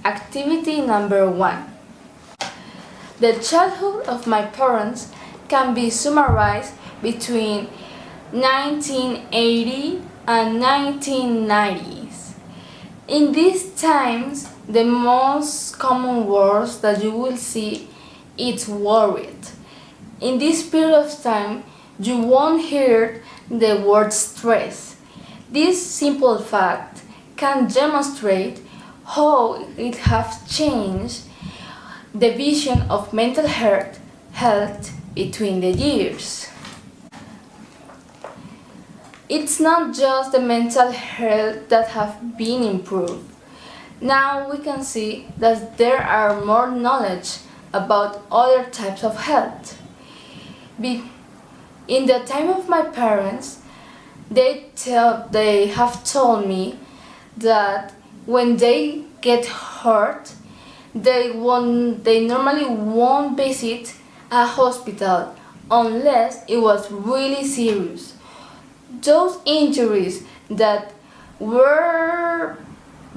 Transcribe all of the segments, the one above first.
Activity number 1. The childhood of my parents can be summarized between 1980 and 1990s. In these times, the most common words that you will see is worried. In this period of time, you won't hear the word stress. This simple fact can demonstrate how it has changed the vision of mental health between the years. It's not just the mental health that have been improved. Now we can see that there are more knowledge about other types of health. In the time of my parents, they have told me that when they get hurt, they normally won't visit a hospital unless it was really serious. Those injuries that were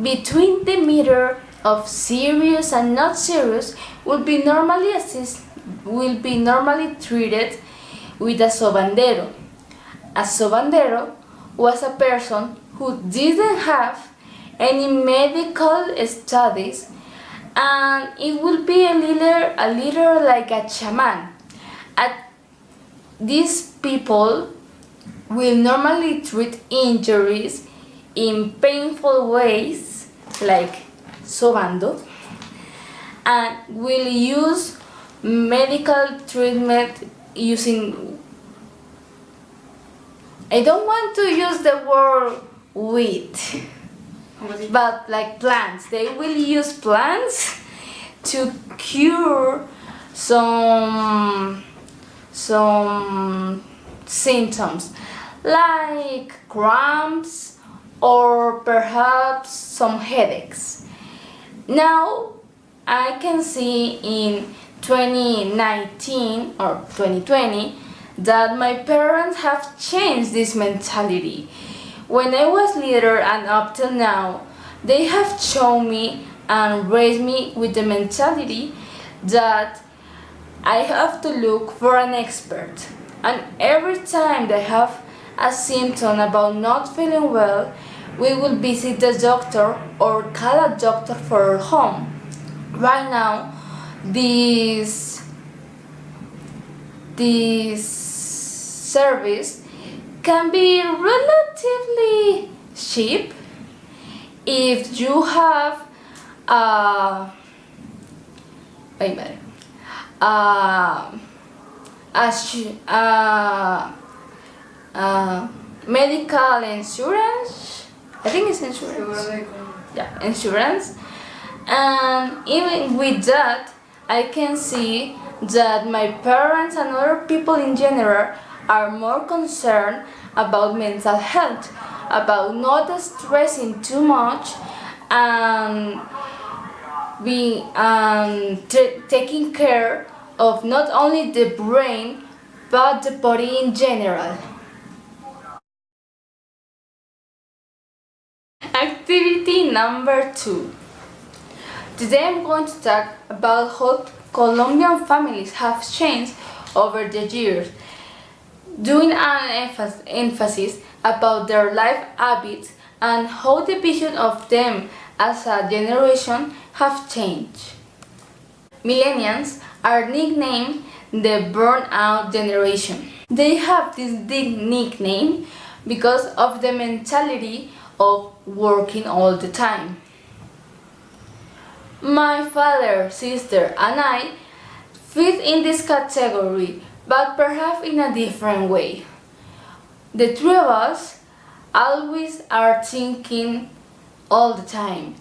between the meter of serious and not serious will be normally treated with a sobandero. A sobandero was a person who didn't have any medical studies, and it will be a little like a shaman. These people will normally treat injuries in painful ways, like sobando, and will use medical treatment using, I don't want to use the word wheat, but like plants. They will use plants to cure some symptoms like cramps or perhaps some headaches. Now I can see in 2019 or 2020 that my parents have changed this mentality. When I was little and up till now, they have shown me and raised me with the mentality that I have to look for an expert. And every time they have a symptom about not feeling well, we will visit the doctor or call a doctor for our home. Right now, this service can be relatively cheap if you have a medical insurance. I think it's insurance. Yeah, insurance. And even with that, I can see that my parents and other people in general are more concerned about mental health, about not stressing too much and taking care of not only the brain but the body in general. Activity number 2. Today I'm going to talk about how Colombian families have changed over the years, doing an emphasis about their life habits and how the vision of them as a generation have changed. Millennials are nicknamed the burnout generation. They have this big nickname because of the mentality of working all the time. My father, sister, and I fit in this category, but perhaps in a different way. The three of us always are thinking all the time.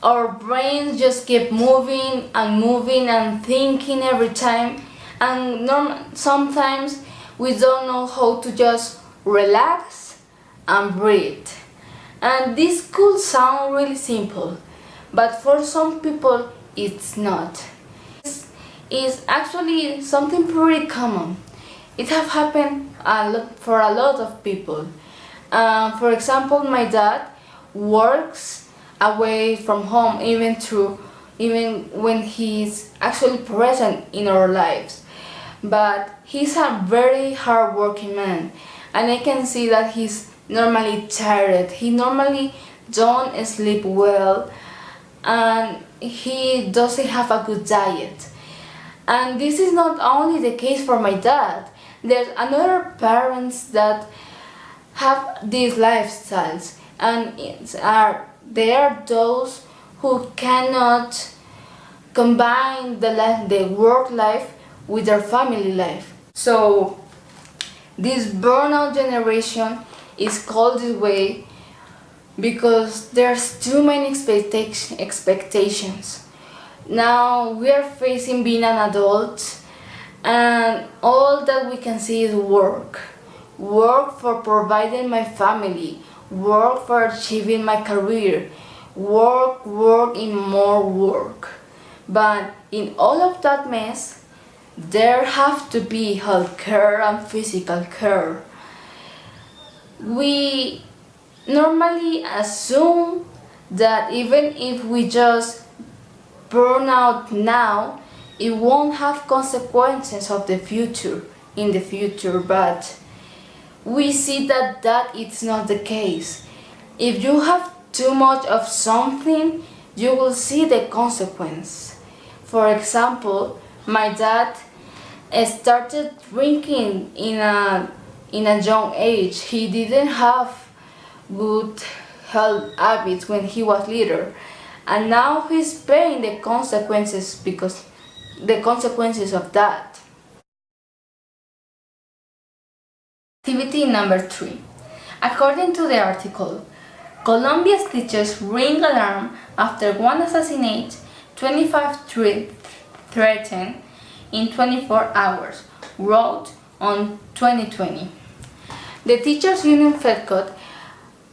Our brains just keep moving and thinking every time, and sometimes we don't know how to just relax and breathe. And this could sound really simple, but for some people it's not. This is actually something pretty common. It has happened for a lot of people. For example, my dad works away from home even through even when he's actually present in our lives. But he's a very hardworking man, and I can see that he's normally tired. He normally don't sleep well, and he doesn't have a good diet. And this is not only the case for my dad. There's another parents that have these lifestyles, and they are those who cannot combine the work life with their family life. So this burnout generation is called this way because there's too many expectations. Now we are facing being an adult, and all that we can see is work. Work for providing my family, work for achieving my career, work, in more work. But in all of that mess, there have to be health care and physical care. We normally assume that even if we just burn out now, it won't have consequences in the future, but we see that it's not the case. If you have too much of something, you will see the consequence. For example, my dad started drinking in a young age. He didn't have good health habits when he was little, and now he's paying the consequences of that. Activity number 3. According to the article, Colombia's teachers ring alarm after one assassinate, 25 threatened in 24 hours, wrote on 2020. The Teachers Union FEDCOT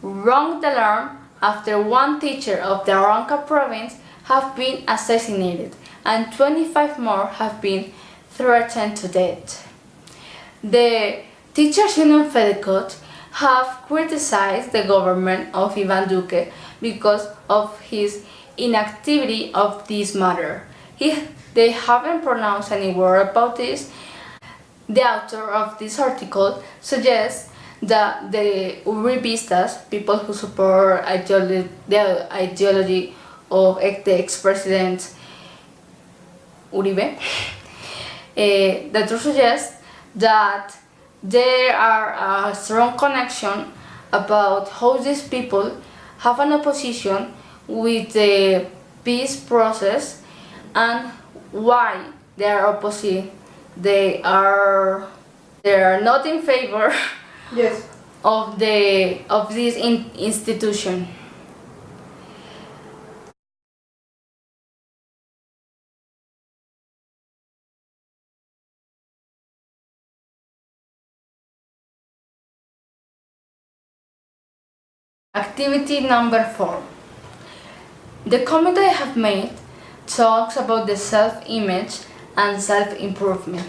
rung the alarm after one teacher of the Arauca province have been assassinated and 25 more have been threatened to death. The Teachers Union FEDCOT have criticized the government of Ivan Duque because of his inactivity of this matter. They haven't pronounced any word about this. The author of this article suggests that the Uribistas, people who support the ideology of the ex-president Uribe, the author suggests that there are a strong connection about how these people have an opposition with the peace process and why they are opposite. They are not in favor Yes. of this institution. Activity number 4. The comment I have made talks about the self-image and self-improvement.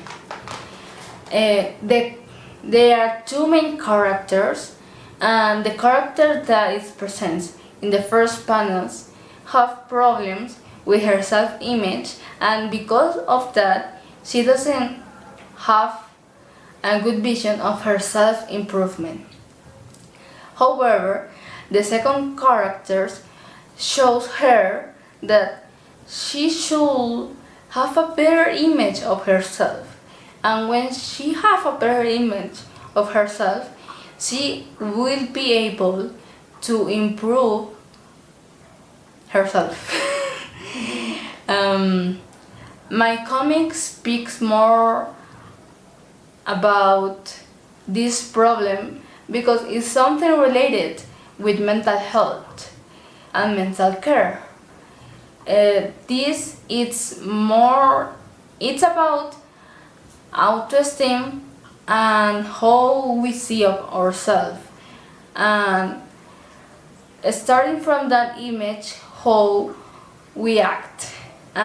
There are two main characters, and the character that is present in the first panels have problems with her self-image, and because of that, she doesn't have a good vision of her self-improvement. However, the second character shows her that she should have a better image of herself, and when she has a better image of herself, she will be able to improve herself. My comic speaks more about this problem because it's something related with mental health and mental care. It's about autoesteem and how we see of ourselves, and starting from that image, how we act.